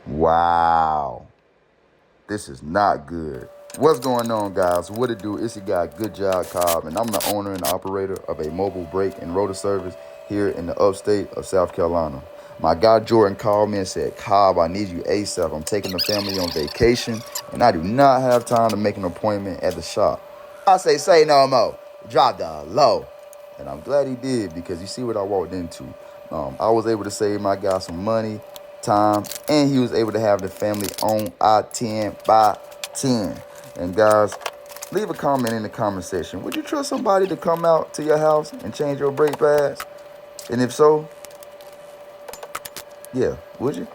Wow. This is not good. What's going on, guys? What it do? It's your guy, Good Job Cobb, and I'm the owner and operator of a mobile brake and rotor service here in the upstate of South Carolina. My guy Jordan called me and said, Cobb, I need you ASAP. I'm taking the family on vacation, and I do not have time to make an appointment at the shop. I say no more. Drop the low. And I'm glad he did, because you see what I walked into. I was able to save my guy some money, time, and he was able to have the family on I-10 by 10. And guys, leave a comment in the comment section. Would you trust somebody to come out to your house and change your brake pads? And if so, yeah, would you?